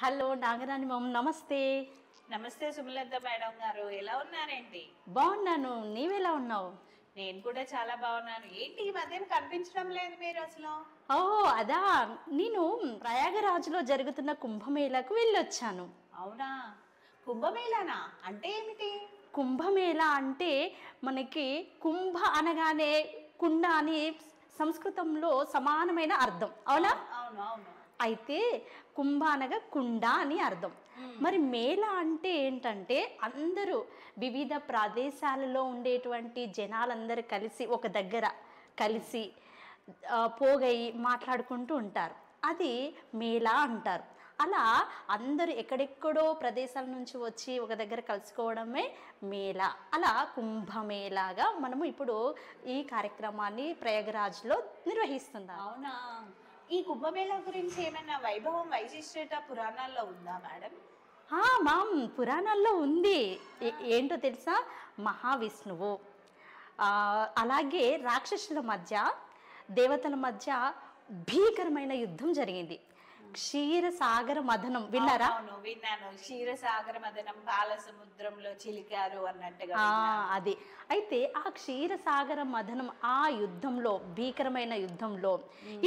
Hello Nagarani ma'am, నమస్తే. నమస్తే Sumalatha madam గారు, ఎలా ఉన్నారేంటి? బాగున్నాను, నీవెలా ఉన్నావు? నేను కూడా చాలా బాగున్నాను. ఏంటి ఈ మధ్యన కనిపించడం లేదు మీరు అసలు? ఓ అదా, నేను ప్రయాగరాజ్లో జరుగుతున్న కుంభమేళకు వెళ్ళొచ్చాను. అవునా, కుంభమేళానా అంటే ఏమిటి? కుంభమేళ అంటే మనకి కుంభ అనగానే కుండ అని సంస్కృతంలో సమానమైన అర్థం, అవునా? అవును అవును. అయితే కుంభ అనగా కుండ అని అర్థం. మరి మేళ అంటే ఏంటంటే అందరూ వివిధ ప్రదేశాలలో ఉండేటువంటి జనాలందరూ కలిసి ఒక దగ్గర కలిసి పోగయి మాట్లాడుకుంటూ ఉంటారు, అది మేళ అంటారు. అలా అందరూ ఎక్కడెక్కడో ప్రదేశాల నుంచి వచ్చి ఒక దగ్గర కలుసుకోవడమే మేళ. అలా కుంభమేళాగా మనము ఇప్పుడు ఈ కార్యక్రమాన్ని ప్రయాగరాజ్లో నిర్వహిస్తున్నాం. అవునా, ఈ కుంభమేళా గురించి ఏమైనా వైభవం వైశిష్టత పురాణాల్లో ఉందా మేడం? మామ్, పురాణాల్లో ఉంది. ఏంటో తెలుసా? మహావిష్ణువు అలాగే రాక్షసుల మధ్య దేవతల మధ్య భీకరమైన యుద్ధం జరిగింది. క్షీరసాగర మథనం విన్నారా? అవును విన్నాను. క్షీరసాగర మదనం పాల సముద్రంలో చిలికారు అన్నట్టుగా. అది అయితే ఆ క్షీరసాగర మథనం, ఆ యుద్ధంలో, భీకరమైన యుద్ధంలో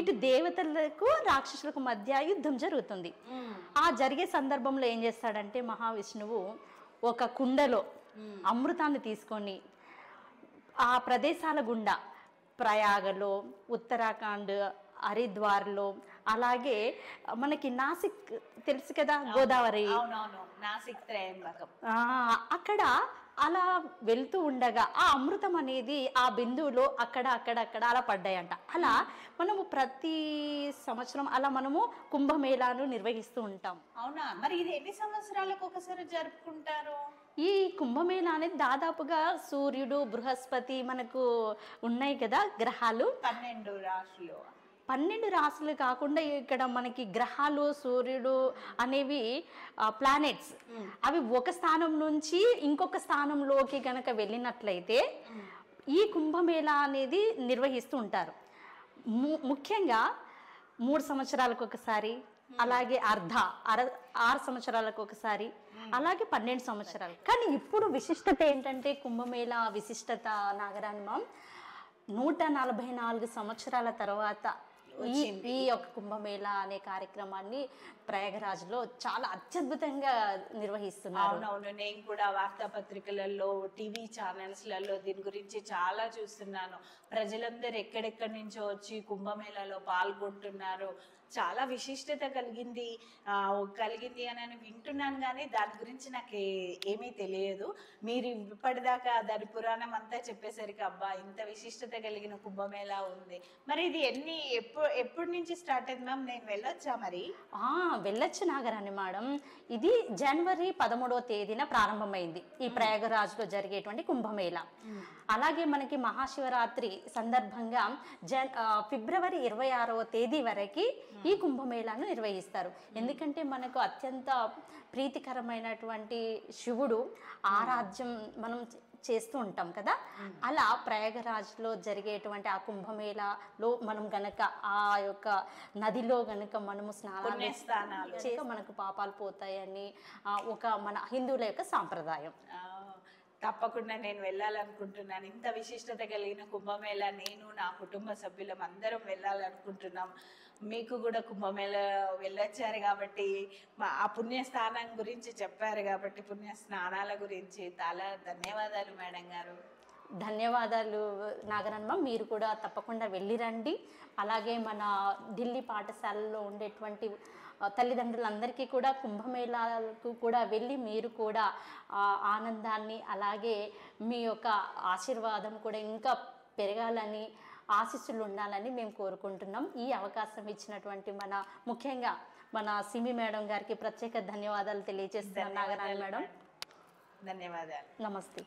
ఇటు దేవతలకు రాక్షసులకు మధ్య యుద్ధం జరుగుతుంది. ఆ జరిగే సందర్భంలో ఏం చేస్తాడంటే మహావిష్ణువు ఒక కుండలో అమృతాన్ని తీసుకొని ఆ ప్రదేశాల గుండా ప్రయాగలో, ఉత్తరాఖండ్, హరిద్వార్లో, అలాగే మనకి నాసిక్ తెలుసు కదా, గోదావరి, నాసిక్ త్రయంబకం, అక్కడ అలా వెళ్తూ ఉండగా ఆ అమృతం అనేది ఆ బిందువులో అక్కడ అలా పడ్డాయంట. అలా మనము ప్రతి సంవత్సరం అలా మనము కుంభమేళాను నిర్వహిస్తూ ఉంటాం. అవునా, మరి ఇది ఎన్ని సంవత్సరాలకు ఒకసారి జరుపుకుంటారు? ఈ కుంభమేళా అనేది దాదాపుగా సూర్యుడు, బృహస్పతి మనకు ఉన్నాయి కదా గ్రహాలు, 12 రాశులు. 12 రాశులు కాకుండా ఇక్కడ మనకి గ్రహాలు, సూర్యుడు అనేవి ప్లానెట్స్, అవి ఒక స్థానం నుంచి ఇంకొక స్థానంలోకి గనక వెళ్ళినట్లయితే ఈ కుంభమేళా అనేది నిర్వహిస్తూ ఉంటారు. ముఖ్యంగా 3 సంవత్సరాలకు ఒకసారి, అలాగే 6 సంవత్సరాలకు ఒకసారి, అలాగే 12 సంవత్సరాలు. కానీ ఇప్పుడు విశిష్టత ఏంటంటే కుంభమేళా విశిష్టత నాగరాణి మామ్, 144 సంవత్సరాల తర్వాత ఈ యొక్క కుంభమేళా అనే కార్యక్రమాన్ని ప్రయాగరాజ్లో చాలా అత్యద్భుతంగా నిర్వహిస్తున్నారు. అవునవును, నేను కూడా వార్తాపత్రికలలో, టీవీ ఛానల్స్లలో దీని గురించి చాలా చూస్తున్నాను. ప్రజలందరూ ఎక్కడెక్కడి నుంచో వచ్చి కుంభమేళాలో పాల్గొంటున్నారు. చాలా విశిష్టత కలిగింది అని వింటున్నాను, కానీ దాని గురించి నాకు ఏమీ తెలియదు. మీరు ఇప్పటిదాకా దాని పురాణం అంతా చెప్పేసరికి అబ్బా, ఇంత విశిష్టత కలిగిన కుంభమేళా ఉంది. మరి ఇది ఎప్పటి నుంచి స్టార్ట్ అయింది మ్యామ్? నేను వెళ్ళొచ్చా మరి? వెళ్ళొచ్చు నాగరాణి మేడం. ఇది జనవరి 13వ తేదీన ప్రారంభమైంది ఈ ప్రయాగరాజ్లో జరిగేటువంటి కుంభమేళా. అలాగే మనకి మహాశివరాత్రి సందర్భంగా ఫిబ్రవరి 26వ తేదీ వరకు ఈ కుంభమేళాను నిర్వహిస్తారు. ఎందుకంటే మనకు అత్యంత ప్రీతికరమైనటువంటి శివుడు ఆరాధ్యం మనం చేస్తూ ఉంటాం కదా. అలా ప్రయాగరాజ్లో జరిగేటువంటి ఆ కుంభమేళాలో మనం గనక ఆ యొక్క నదిలో గనక మనము స్నానాలు చేస్తే మనకు పాపాలు పోతాయని ఒక మన హిందువుల యొక్క సాంప్రదాయం. తప్పకుండా నేను వెళ్ళాలనుకుంటున్నాను. ఇంత విశిష్టత కలిగిన కుంభమేళా నేను, నా కుటుంబ సభ్యులం అందరం వెళ్ళాలనుకుంటున్నాం. మీకు కూడా కుంభమేళా వెళ్ళొచ్చారు కాబట్టి, ఆ పుణ్యస్థానం గురించి చెప్పారు కాబట్టి, పుణ్య స్నానాల గురించి చాలా ధన్యవాదాలు మేడం గారు. ధన్యవాదాలు నాగరమ్మ, మీరు కూడా తప్పకుండా వెళ్ళిరండి. అలాగే మన ఢిల్లీ పాఠశాలలో ఉండేటువంటి తల్లిదండ్రులందరికీ కూడా కుంభమేళాలకు కూడా వెళ్ళి మీరు కూడా ఆనందాన్ని, అలాగే మీ యొక్క ఆశీర్వాదం కూడా ఇంకా పెరగాలని, ఆశీస్సులు ఉండాలని మేము కోరుకుంటున్నాం. ఈ అవకాశం ఇచ్చినటువంటి ముఖ్యంగా మన సిమి మేడం గారికి ప్రత్యేక ధన్యవాదాలు తెలియజేస్తున్నాను నాగరాణి మేడం. ధన్యవాదాలు. నమస్తే.